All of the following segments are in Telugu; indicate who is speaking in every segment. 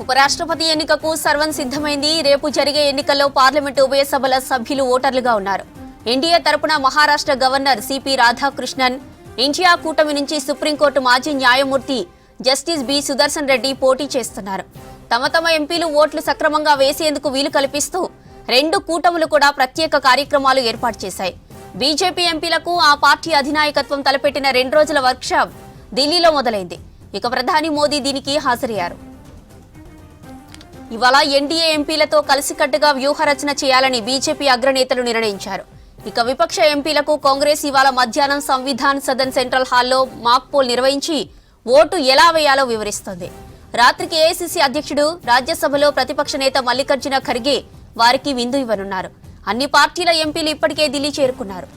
Speaker 1: ఉపరాష్ట్రపతి ఎన్నికకు సర్వం సిద్ధమైంది. రేపు జరిగే ఎన్నికల్లో పార్లమెంటు ఉభయ సభల సభ్యులు ఓటర్లుగా ఉన్నారు. ఎన్డీఏ తరపున Maharashtra governor CP Radhakrishnan, India కూటమి నుంచి సుప్రీంకోర్టు మాజీ న్యాయమూర్తి జస్టిస్ బి సుదర్శన్ రెడ్డి పోటీ చేస్తున్నారు. తమ ఎంపీలు ఓట్లు సక్రమంగా వేసేందుకు వీలు కల్పిస్తూ రెండు కూటములు కూడా ప్రత్యేక కార్యక్రమాలు ఏర్పాటు చేశాయి. బీజేపీ ఎంపీలకు ఆ పార్టీ అధినాయకత్వం తలపెట్టిన 2 రోజుల వర్క్షాప్ ఢిల్లీలో మొదలైంది. ఇక ప్రధాని మోదీ దీనికి హాజరయ్యారు. ఇవాళ ఎన్డీఏ ఎంపీలతో కలిసికట్టుగా వ్యూహరచన చేయాలని బీజేపీ అగ్రనేతలు నిర్ణయించారు. ఇక విపక్ష ఎంపీలకు కాంగ్రెస్ ఇవాళ మధ్యాహ్నం సంవిధాన్ సదన్ సెంట్రల్ హాల్లో మాక్ పోల్ నిర్వహించి ఓటు ఎలా వేయాలో వివరిస్తోంది. రాత్రికి ఏఐసీసీ అధ్యక్షుడు, రాజ్యసభలో ప్రతిపక్ష నేత మల్లికార్జున ఖర్గే వారికి విందు ఇవ్వనున్నారు. అన్ని పార్టీల ఎంపీలు ఇప్పటికే ఢిల్లీ చేరుకున్నారు.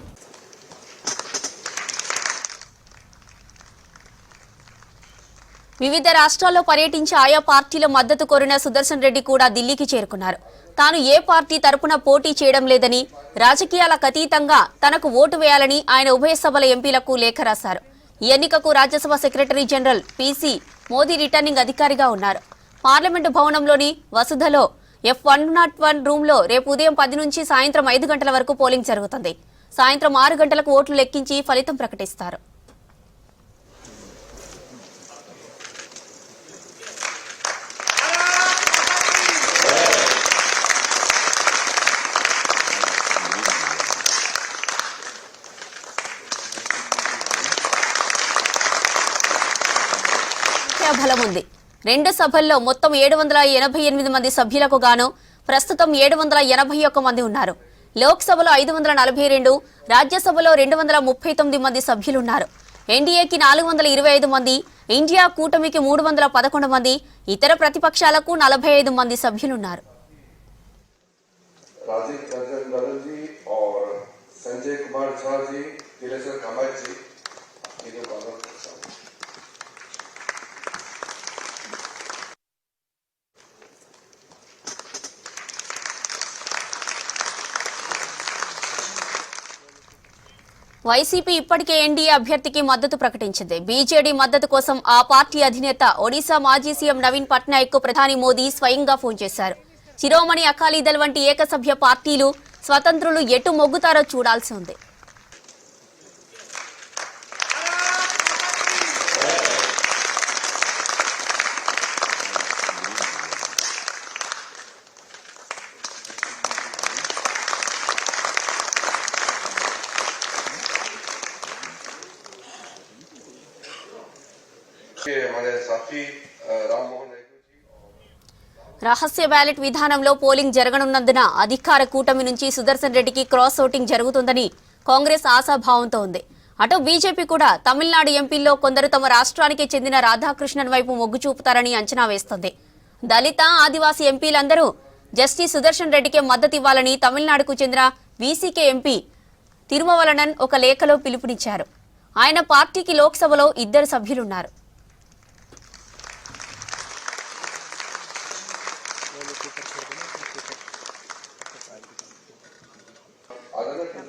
Speaker 1: వివిధ రాష్ట్రాల్లో పర్యటించి ఆయా పార్టీల మద్దతు కోరిన సుదర్శన్ రెడ్డి కూడా ఢిల్లీకి చేరుకున్నారు. తాను ఏ పార్టీ తరపున పోటీ చేయడం లేదని, రాజకీయాలకు అతీతంగా తనకు ఓటు వేయాలని ఆయన ఉభయ సభల ఎంపీలకు లేఖ రాశారు. ఈ ఎన్నికకు Rajya Sabha secretary general PC Modi returning అధికారిగా ఉన్నారు. పార్లమెంటు భవనంలోని వసుధలో F101 రూంలో రేపు ఉదయం 10 నుంచి సాయంత్రం 5 గంటల వరకు పోలింగ్ జరుగుతుంది. సాయంత్రం 6 గంటలకు ఓట్లు లెక్కించి ఫలితం ప్రకటిస్తారు. బలం ఉంది. 2 సభల్లో మొత్తం 788 మంది సభ్యులకు గాను ప్రస్తుతం 781 మంది ఉన్నారు. లోక్సభలో 542, రాజ్యసభలో 239 మంది సభ్యులున్నారు. ఎన్డీఏకి 425 మంది, ఇండియా కూటమికి 311 మంది, ఇతర ప్రతిపక్షాలకు 45 మంది సభ్యులున్నారు. వైసీపీ ఇప్పటికే ఎన్డీఏ అభ్యర్థికి మద్దతు ప్రకటించింది. బీజేడీ మద్దతు కోసం ఆ పార్టీ అధినేత ఒడిశా మాజీ సీఎం నవీన్ పట్నాయక్ కు ప్రధాని మోదీ స్వయంగా ఫోన్ చేశారు. శిరోమణి అకాలీదళ్ వంటి ఏకసభ్య పార్టీలు, స్వతంత్రులు ఎటు మొగ్గుతారో చూడాల్సి ఉంది. రహస్య బ్యాలెట్ విధానంలో పోలింగ్ జరగనున్నందున అధికార కూటమి నుంచి సుదర్శన్ రెడ్డికి క్రాస్ ఓటింగ్ జరుగుతుందని కాంగ్రెస్ ఆశాభావంతో ఉంది. అటు బీజేపీ కూడా తమిళనాడు ఎంపీల్లో కొందరు తమ రాష్ట్రానికి చెందిన రాధాకృష్ణన్ వైపు మొగ్గు చూపుతారని అంచనా వేస్తోంది. దళిత, ఆదివాసీ ఎంపీలందరూ జస్టిస్ సుదర్శన్ రెడ్డికే మద్దతు ఇవ్వాలని తమిళనాడుకు చెందిన వీసీకే ఎంపీ తిరుమవలనన్ ఒక లేఖలో పిలుపునిచ్చారు. ఆయన పార్టీకి లోక్సభలో 2 సభ్యులున్నారు.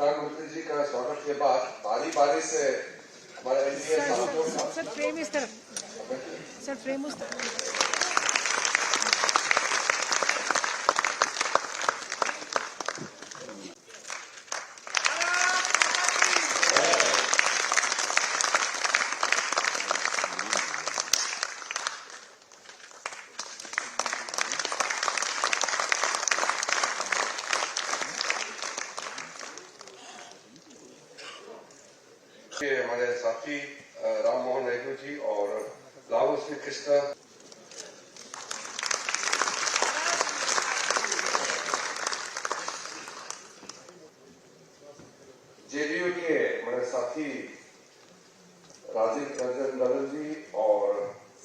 Speaker 2: प्रधानमंत्री जी का स्वागत के बाद बारी बारी से हमारे एनडीए सर फ्रेम इस तरफ सर फ्रेम उस तरफ हमारे साथी राम मोहन नेहरू जी और लाहौल श्री कृष्ण जेडीयू के हमारे साथी राजीव रंजन दलन जी और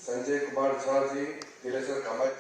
Speaker 2: संजय कुमार झा जी, दिलेश्वर कामत